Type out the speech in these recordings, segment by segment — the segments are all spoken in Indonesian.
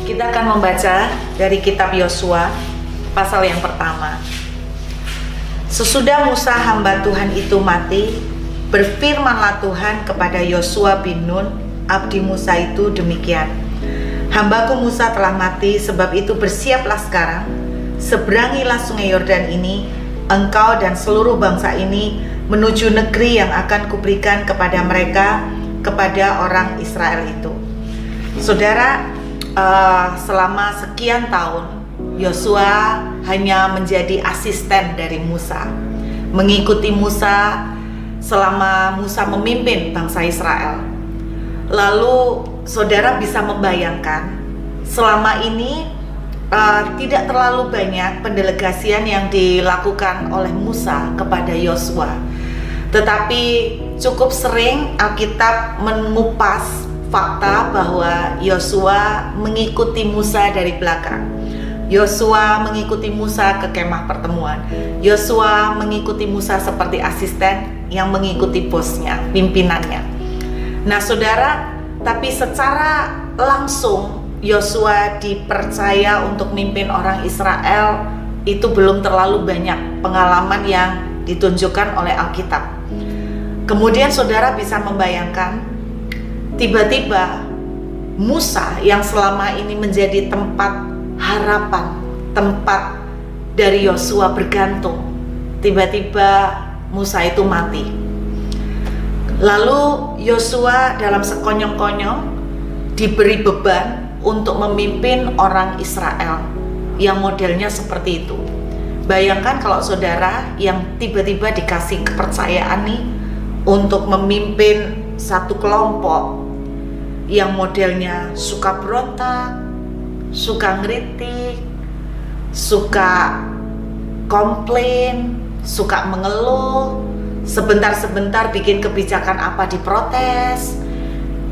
Kita akan membaca dari kitab Yosua pasal yang pertama. Sesudah Musa hamba Tuhan itu mati, berfirmanlah Tuhan kepada Yosua bin Nun, abdi Musa itu demikian. Hambaku Musa telah mati, sebab itu bersiaplah sekarang, seberangilah sungai Yordan ini, engkau dan seluruh bangsa ini menuju negeri yang akan kuberikan kepada mereka, kepada orang Israel itu. Saudara, selama sekian tahun Yosua hanya menjadi asisten dari Musa, mengikuti Musa selama Musa memimpin bangsa Israel. Lalu saudara bisa membayangkan selama ini tidak terlalu banyak pendelegasian yang dilakukan oleh Musa kepada Yosua, tetapi cukup sering Alkitab mengupas fakta bahwa Yosua mengikuti Musa dari belakang. Yosua mengikuti Musa ke kemah pertemuan. Yosua mengikuti Musa seperti asisten yang mengikuti bosnya, pimpinannya. Nah saudara, tapi secara langsung Yosua dipercaya untuk memimpin orang Israel itu belum terlalu banyak pengalaman yang ditunjukkan oleh Alkitab. Kemudian saudara bisa membayangkan tiba-tiba Musa yang selama ini menjadi tempat harapan, tempat dari Yosua bergantung, tiba-tiba Musa itu mati. Lalu Yosua dalam sekonyong-konyong diberi beban untuk memimpin orang Israel yang modelnya seperti itu. Bayangkan kalau saudara yang tiba-tiba dikasih kepercayaan nih untuk memimpin satu kelompok yang modelnya suka berontak, suka ngeritik, suka komplain, suka mengeluh, sebentar-sebentar bikin kebijakan apa diprotes,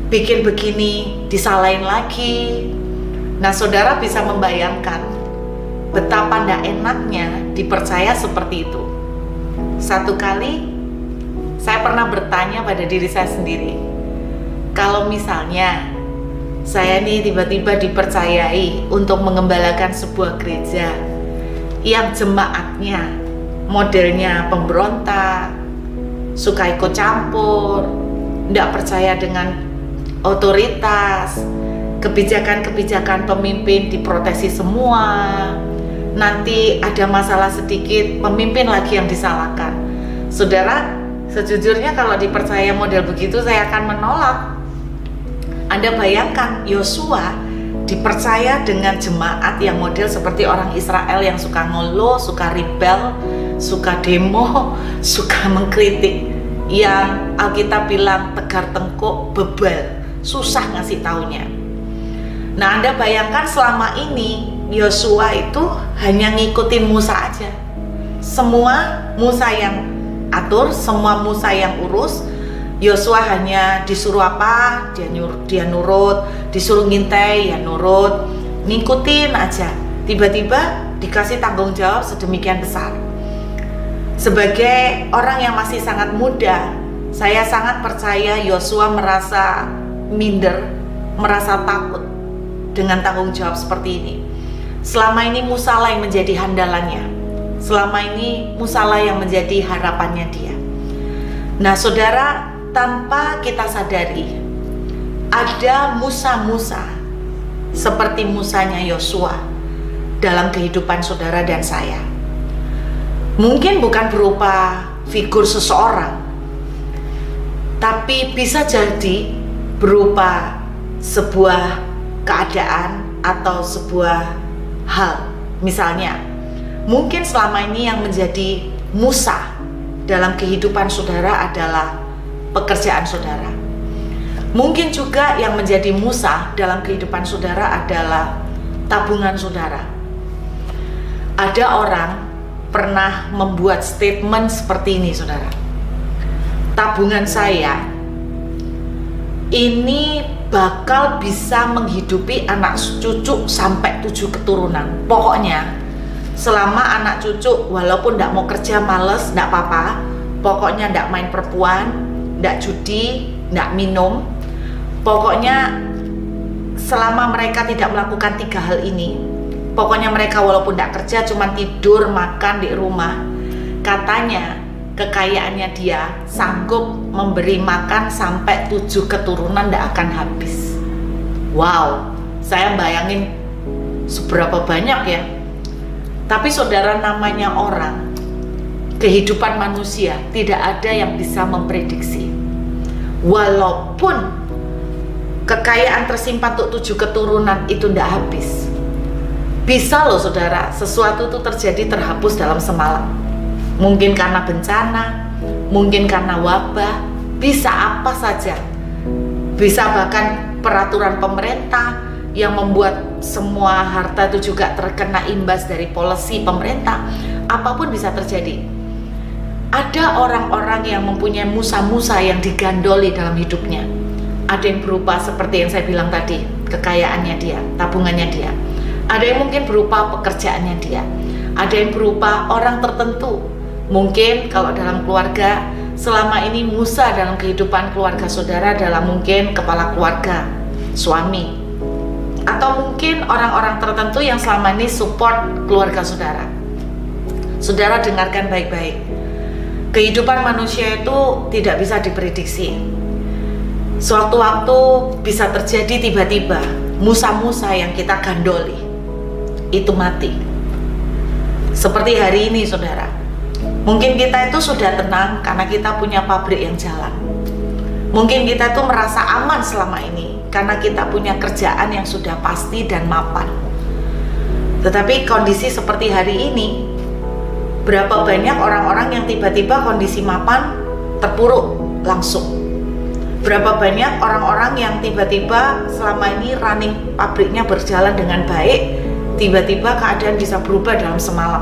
bikin begini disalahin lagi. Nah saudara bisa membayangkan betapa ndak enaknya dipercaya seperti itu. Satu kali saya pernah bertanya pada diri saya sendiri, kalau misalnya saya nih tiba-tiba dipercayai untuk mengembalakan sebuah gereja yang jemaatnya modelnya pemberontak, suka ikut campur, tidak percaya dengan otoritas, kebijakan-kebijakan pemimpin diprotesi semua, nanti ada masalah sedikit pemimpin lagi yang disalahkan. Saudara, sejujurnya kalau dipercaya model begitu saya akan menolak. Anda bayangkan Yosua dipercaya dengan jemaat yang model seperti orang Israel yang suka ngeluh, suka rebel, suka demo, suka mengkritik, yang Alkitab bilang tegar tengkuk, bebal, susah ngasih taunya. Nah Anda bayangkan selama ini Yosua itu hanya ngikutin Musa aja. Semua Musa yang atur, semua Musa yang urus. Yosua hanya disuruh apa, dia nurut, disuruh ngintai, ya nurut, ngikutin aja. Tiba-tiba dikasih tanggung jawab sedemikian besar. Sebagai orang yang masih sangat muda, saya sangat percaya Yosua merasa minder, merasa takut dengan tanggung jawab seperti ini. Selama ini Musa lah yang menjadi handalannya, selama ini Musa lah yang menjadi harapannya dia. Nah saudara, tanpa kita sadari ada Musa-Musa seperti Musanya Yosua dalam kehidupan saudara dan saya. Mungkin bukan berupa figur seseorang, tapi bisa jadi berupa sebuah keadaan atau sebuah hal. Misalnya, mungkin selama ini yang menjadi Musa dalam kehidupan saudara adalah pekerjaan saudara. Mungkin juga yang menjadi Musa dalam kehidupan saudara adalah tabungan saudara. Ada orang pernah membuat statement seperti ini, saudara. Tabungan saya ini bakal bisa menghidupi anak cucu sampai 7 keturunan. Pokoknya selama anak cucu walaupun tidak mau kerja, males, tidak apa-apa, pokoknya tidak main perempuan, tidak judi, tidak minum, pokoknya selama mereka tidak melakukan 3 hal ini, pokoknya mereka walaupun tidak kerja, cuma tidur, makan di rumah, katanya kekayaannya dia sanggup memberi makan sampai 7 keturunan tidak akan habis. Wow, saya bayangin seberapa banyak ya. Tapi saudara, namanya orang, kehidupan manusia tidak ada yang bisa memprediksi. Walaupun kekayaan tersimpan untuk 7 keturunan itu tidak habis, bisa loh saudara, sesuatu itu terjadi terhapus dalam semalam. Mungkin karena bencana, mungkin karena wabah, bisa apa saja. Bisa bahkan peraturan pemerintah yang membuat semua harta itu juga terkena imbas dari polisi pemerintah. Apapun bisa terjadi. Ada orang-orang yang mempunyai musa-musa yang digandoli dalam hidupnya. Ada yang berupa seperti yang saya bilang tadi, kekayaannya dia, tabungannya dia. Ada yang mungkin berupa pekerjaannya dia. Ada yang berupa orang tertentu. Mungkin kalau dalam keluarga, selama ini musa dalam kehidupan keluarga saudara adalah mungkin kepala keluarga, suami. Atau mungkin orang-orang tertentu yang selama ini support keluarga saudara. Saudara dengarkan baik-baik. Kehidupan manusia itu tidak bisa diprediksi. Suatu waktu bisa terjadi tiba-tiba musa-musa yang kita gandoli itu mati. Seperti hari ini saudara, mungkin kita itu sudah tenang karena kita punya pabrik yang jalan. Mungkin kita itu merasa aman selama ini karena kita punya kerjaan yang sudah pasti dan mapan. Tetapi kondisi seperti hari ini, berapa banyak orang-orang yang tiba-tiba kondisi mapan terpuruk langsung. Berapa banyak orang-orang yang tiba-tiba selama ini running pabriknya berjalan dengan baik, tiba-tiba keadaan bisa berubah dalam semalam.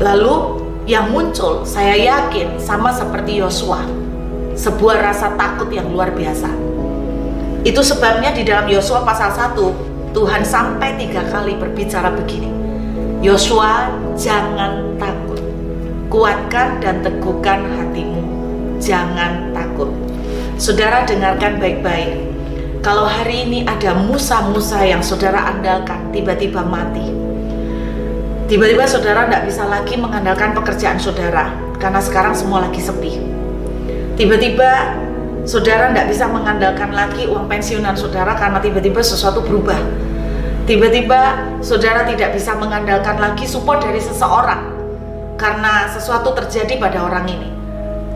Lalu yang muncul, saya yakin sama seperti Yosua, sebuah rasa takut yang luar biasa. Itu sebabnya di dalam Yosua pasal 1, Tuhan sampai 3 kali berbicara begini. Yosua, jangan takut, kuatkan dan teguhkan hatimu, jangan takut. Saudara dengarkan baik-baik. Kalau hari ini ada musa-musa yang saudara andalkan tiba-tiba mati, tiba-tiba saudara tidak bisa lagi mengandalkan pekerjaan saudara karena sekarang semua lagi sepi. Tiba-tiba saudara tidak bisa mengandalkan lagi uang pensiunan saudara karena tiba-tiba sesuatu berubah. Tiba-tiba saudara tidak bisa mengandalkan lagi support dari seseorang karena sesuatu terjadi pada orang ini.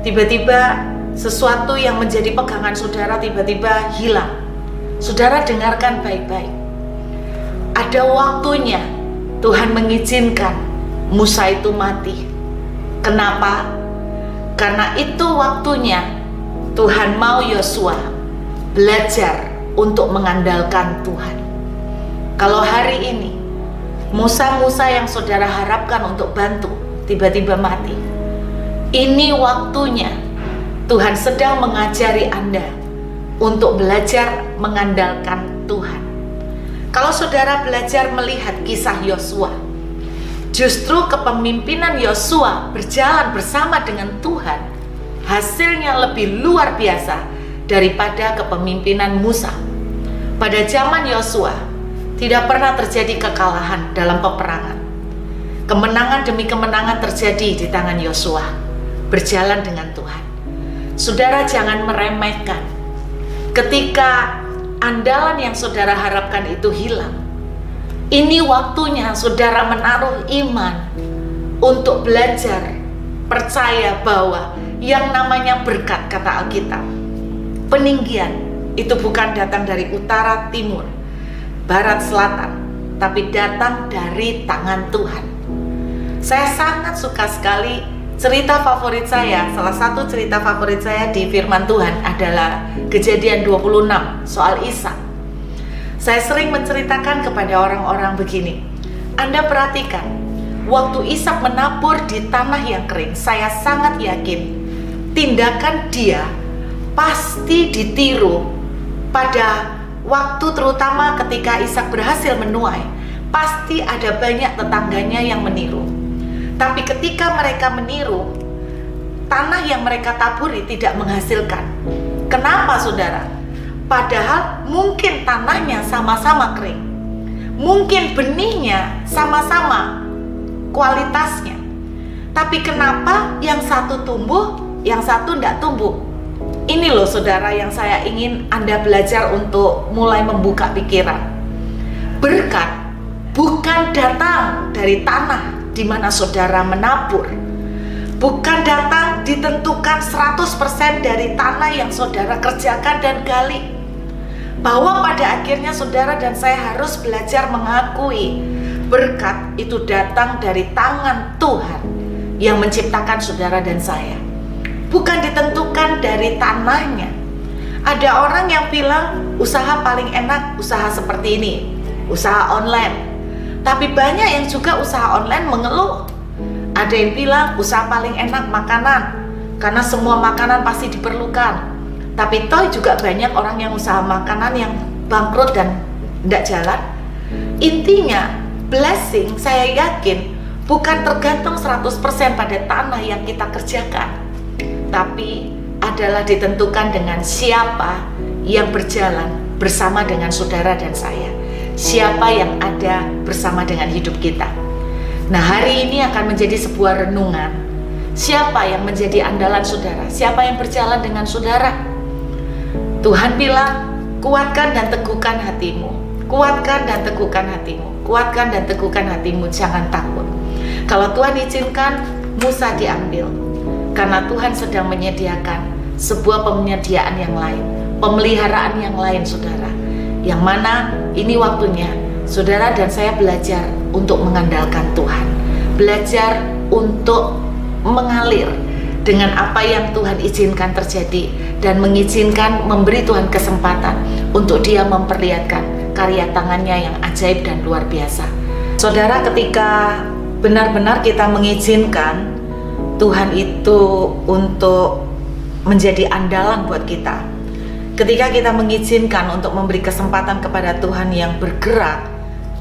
Tiba-tiba sesuatu yang menjadi pegangan saudara tiba-tiba hilang. Saudara dengarkan baik-baik. Ada waktunya Tuhan mengizinkan Musa itu mati. Kenapa? Karena itu waktunya Tuhan mau Yosua belajar untuk mengandalkan Tuhan. Kalau hari ini musa-musa yang saudara harapkan untuk bantu tiba-tiba mati, ini waktunya Tuhan sedang mengajari Anda untuk belajar mengandalkan Tuhan. Kalau saudara belajar melihat kisah Yosua, justru kepemimpinan Yosua berjalan bersama dengan Tuhan, hasilnya lebih luar biasa daripada kepemimpinan Musa. Pada zaman Yosua, tidak pernah terjadi kekalahan dalam peperangan. Kemenangan demi kemenangan terjadi di tangan Yosua, berjalan dengan Tuhan. Saudara jangan meremehkan ketika andalan yang saudara harapkan itu hilang. Ini waktunya saudara menaruh iman untuk belajar percaya bahwa yang namanya berkat, kata Alkitab, peninggian itu bukan datang dari utara, timur, barat, selatan, tapi datang dari tangan Tuhan. Saya sangat suka sekali cerita favorit saya, salah satu cerita favorit saya di firman Tuhan adalah Kejadian 26 soal Ishak. Saya sering menceritakan kepada orang-orang begini. Anda perhatikan, waktu Ishak menabur di tanah yang kering, saya sangat yakin tindakan dia pasti ditiru pada waktu terutama ketika Ishak berhasil menuai. Pasti ada banyak tetangganya yang meniru. Tapi ketika mereka meniru, tanah yang mereka taburi tidak menghasilkan. Kenapa saudara? Padahal mungkin tanahnya sama-sama kering, mungkin benihnya sama-sama kualitasnya, tapi kenapa yang satu tumbuh, yang satu tidak tumbuh? Ini loh saudara yang saya ingin Anda belajar untuk mulai membuka pikiran. Berkat bukan datang dari tanah di mana saudara menabur, bukan datang ditentukan 100% dari tanah yang saudara kerjakan dan gali. Bahwa pada akhirnya saudara dan saya harus belajar mengakui berkat itu datang dari tangan Tuhan yang menciptakan saudara dan saya, bukan ditentukan dari tanahnya. Ada orang yang bilang usaha paling enak usaha seperti ini, usaha online. Tapi banyak yang juga usaha online mengeluh. Ada yang bilang usaha paling enak makanan, karena semua makanan pasti diperlukan. Tapi toh juga banyak orang yang usaha makanan yang bangkrut dan tidak jalan. Intinya blessing, saya yakin bukan tergantung 100% pada tanah yang kita kerjakan, tapi adalah ditentukan dengan siapa yang berjalan bersama dengan saudara dan saya, siapa yang ada bersama dengan hidup kita. Nah, hari ini akan menjadi sebuah renungan. Siapa yang menjadi andalan saudara? Siapa yang berjalan dengan saudara? Tuhan bilang, kuatkan dan teguhkan hatimu, kuatkan dan teguhkan hatimu, kuatkan dan teguhkan hatimu, jangan takut. Kalau Tuhan izinkan Musa diambil, karena Tuhan sedang menyediakan sebuah penyediaan yang lain, pemeliharaan yang lain saudara, yang mana ini waktunya saudara dan saya belajar untuk mengandalkan Tuhan, belajar untuk mengalir dengan apa yang Tuhan izinkan terjadi, dan mengizinkan memberi Tuhan kesempatan untuk Dia memperlihatkan karya tangannya yang ajaib dan luar biasa. Saudara, ketika benar-benar kita mengizinkan Tuhan itu untuk menjadi andalan buat kita, ketika kita mengizinkan untuk memberi kesempatan kepada Tuhan yang bergerak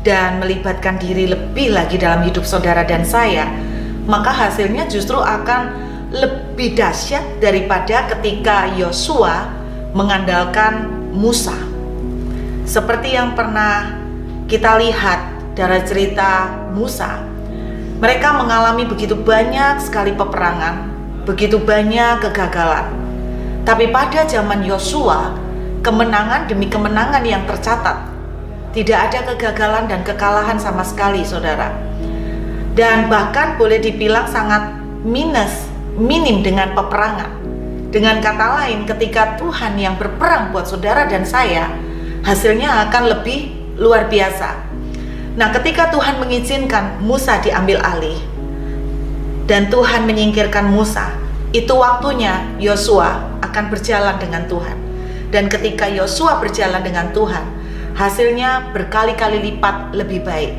dan melibatkan diri lebih lagi dalam hidup saudara dan saya, maka hasilnya justru akan lebih dahsyat daripada ketika Yosua mengandalkan Musa. Seperti yang pernah kita lihat dari cerita Musa, mereka mengalami begitu banyak sekali peperangan, begitu banyak kegagalan. Tapi pada zaman Yosua, kemenangan demi kemenangan yang tercatat. Tidak ada kegagalan dan kekalahan sama sekali saudara. Dan bahkan boleh dibilang sangat minim dengan peperangan. Dengan kata lain, ketika Tuhan yang berperang buat saudara dan saya, hasilnya akan lebih luar biasa. Nah, ketika Tuhan mengizinkan Musa diambil alih dan Tuhan menyingkirkan Musa, itu waktunya Yosua akan berjalan dengan Tuhan. Dan ketika Yosua berjalan dengan Tuhan, hasilnya berkali-kali lipat lebih baik.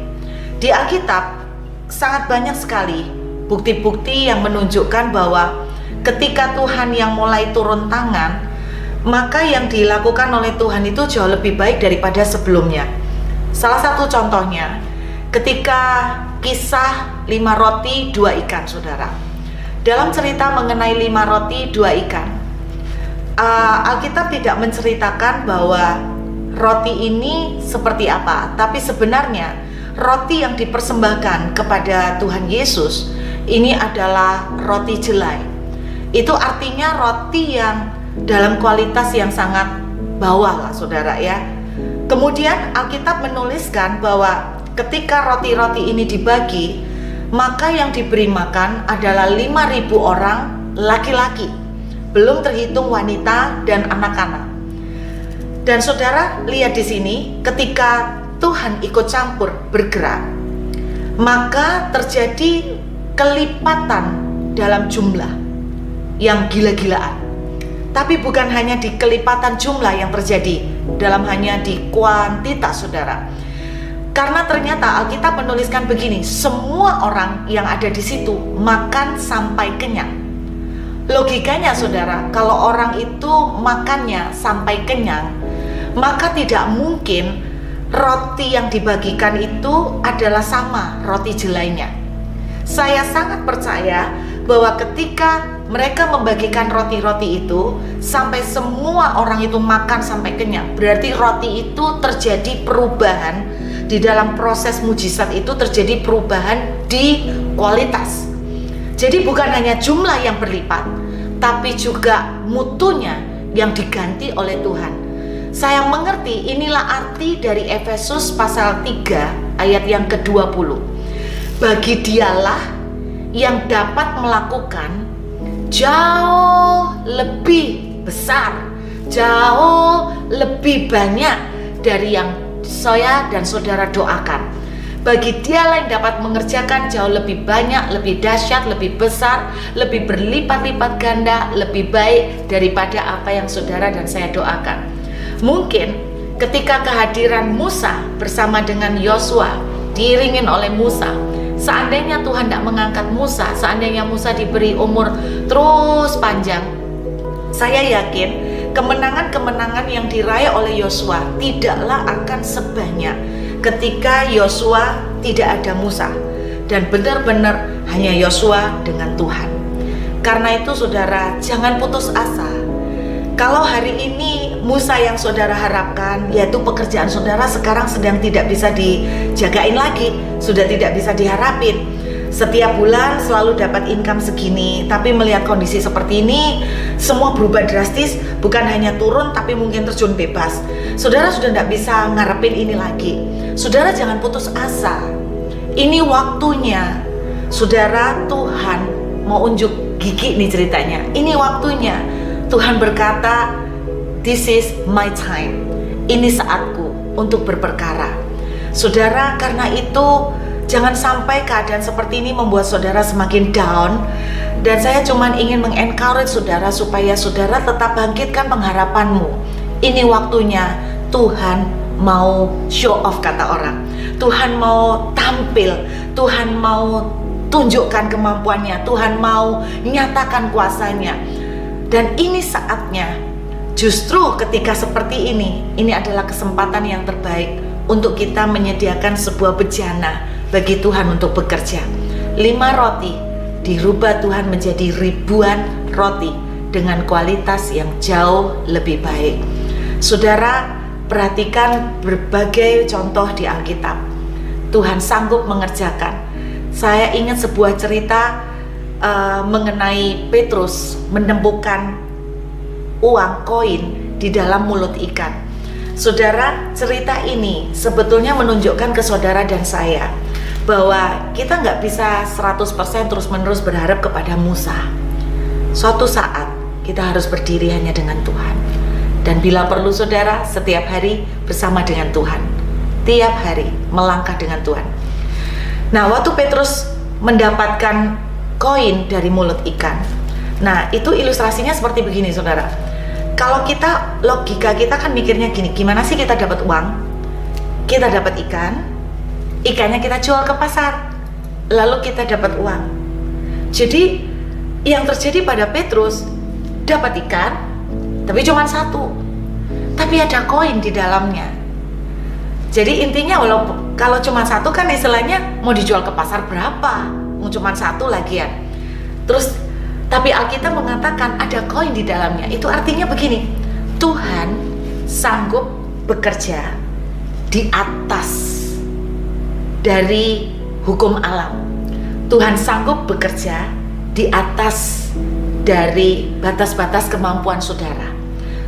Di Alkitab sangat banyak sekali bukti-bukti yang menunjukkan bahwa ketika Tuhan yang mulai turun tangan, maka yang dilakukan oleh Tuhan itu jauh lebih baik daripada sebelumnya. Salah satu contohnya ketika kisah 5 roti 2 ikan saudara. Dalam cerita mengenai 5 roti 2 ikan, Alkitab tidak menceritakan bahwa roti ini seperti apa, tapi sebenarnya roti yang dipersembahkan kepada Tuhan Yesus ini adalah roti jelai. Itu artinya roti yang dalam kualitas yang sangat bawah lah saudara ya. Kemudian Alkitab menuliskan bahwa ketika roti-roti ini dibagi, maka yang diberi makan adalah 5.000 orang laki-laki, belum terhitung wanita dan anak-anak. Dan saudara lihat di sini, ketika Tuhan ikut campur bergerak, maka terjadi kelipatan dalam jumlah yang gila-gilaan. Tapi bukan hanya di kelipatan jumlah yang terjadi, dalam hanya di kuantitas saudara. Karena ternyata Alkitab menuliskan begini, semua orang yang ada di situ makan sampai kenyang. Logikanya saudara, kalau orang itu makannya sampai kenyang, maka tidak mungkin roti yang dibagikan itu adalah sama roti jelainya. Saya sangat percaya bahwa ketika mereka membagikan roti-roti itu sampai semua orang itu makan sampai kenyang, berarti roti itu terjadi perubahan di dalam proses mujizat, itu terjadi perubahan di kualitas. Jadi bukan hanya jumlah yang berlipat, tapi juga mutunya yang diganti oleh Tuhan. Saya mengerti, inilah arti dari Efesus pasal 3 ayat yang ke-20. Bagi dialah yang dapat melakukan jauh lebih besar, jauh lebih banyak dari yang saya dan saudara doakan. Bagi dialah yang dapat mengerjakan jauh lebih banyak, lebih dahsyat, lebih besar, lebih berlipat-lipat ganda, lebih baik daripada apa yang saudara dan saya doakan. Mungkin ketika kehadiran Musa bersama dengan Yosua, diiringin oleh Musa, seandainya Tuhan tidak mengangkat Musa, seandainya Musa diberi umur terus panjang, saya yakin kemenangan-kemenangan yang diraih oleh Yosua tidaklah akan sebanyak ketika Yosua tidak ada Musa, dan benar-benar hanya Yosua dengan Tuhan. Karena itu saudara, jangan putus asa. Kalau hari ini Musa yang saudara harapkan, yaitu pekerjaan saudara sekarang sedang tidak bisa dijagain lagi, sudah tidak bisa diharapin. Setiap bulan selalu dapat income segini, tapi melihat kondisi seperti ini, semua berubah drastis, bukan hanya turun tapi mungkin terjun bebas. Saudara sudah tidak bisa ngarepin ini lagi. Saudara jangan putus asa. Ini waktunya. Saudara, Tuhan mau unjuk gigi nih ceritanya. Ini waktunya. Tuhan berkata, "This is my time." Ini saatku untuk berperkara. Saudara, karena itu jangan sampai keadaan seperti ini membuat saudara semakin down. Dan saya cuma ingin mengencourage saudara supaya saudara tetap bangkitkan pengharapanmu. Ini waktunya Tuhan mau show off, kata orang. Tuhan mau tampil, Tuhan mau tunjukkan kemampuannya, Tuhan mau nyatakan kuasanya. Dan ini saatnya, justru ketika seperti ini adalah kesempatan yang terbaik untuk kita menyediakan sebuah bejana bagi Tuhan untuk bekerja. 5 roti dirubah Tuhan menjadi ribuan roti dengan kualitas yang jauh lebih baik. Saudara, perhatikan berbagai contoh di Alkitab. Tuhan sanggup mengerjakan. Saya ingat sebuah cerita mengenai Petrus menemukan uang koin di dalam mulut ikan. Saudara, cerita ini sebetulnya menunjukkan ke saudara dan saya bahwa kita nggak bisa 100% terus-menerus berharap kepada Musa. Suatu saat kita harus berdiri hanya dengan Tuhan. Dan bila perlu saudara, setiap hari bersama dengan Tuhan. Tiap hari melangkah dengan Tuhan. Nah, waktu Petrus mendapatkan koin dari mulut ikan, nah itu ilustrasinya seperti begini saudara. Kalau kita, logika kita kan mikirnya gini, gimana sih kita dapat uang? Kita dapat ikan, ikannya kita jual ke pasar, lalu kita dapat uang. Jadi yang terjadi pada Petrus, dapat ikan tapi cuma 1, tapi ada koin di dalamnya. Jadi intinya walaupun kalau cuma 1 kan istilahnya mau dijual ke pasar berapa, mau cuma 1 lagian. Terus tapi Alkitab mengatakan ada koin di dalamnya. Itu artinya begini, Tuhan sanggup bekerja di atas dari hukum alam. Tuhan sanggup bekerja di atas dari batas-batas kemampuan saudara.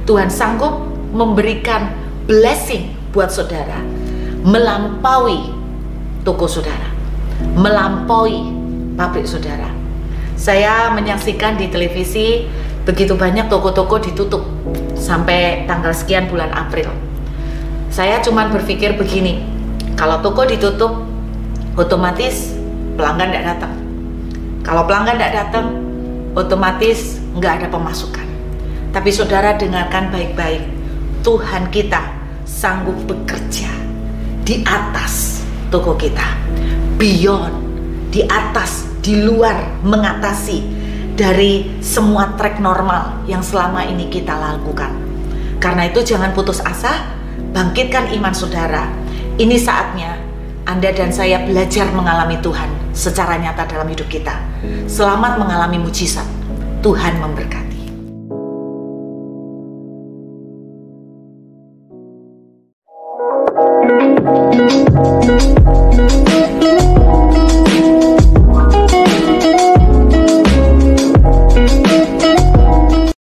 Tuhan sanggup memberikan blessing buat saudara, melampaui toko saudara, melampaui pabrik saudara. Saya menyaksikan di televisi begitu banyak toko-toko ditutup sampai tanggal sekian bulan April. Saya cuma berpikir begini, kalau toko ditutup otomatis pelanggan tidak datang. Kalau pelanggan tidak datang, otomatis nggak ada pemasukan. Tapi saudara dengarkan baik-baik, Tuhan kita sanggup bekerja di atas toko kita, beyond, di atas, di luar, mengatasi dari semua track normal yang selama ini kita lakukan. Karena itu jangan putus asa, bangkitkan iman saudara. Ini saatnya Anda dan saya belajar mengalami Tuhan secara nyata dalam hidup kita. Selamat mengalami mujizat. Tuhan memberkati.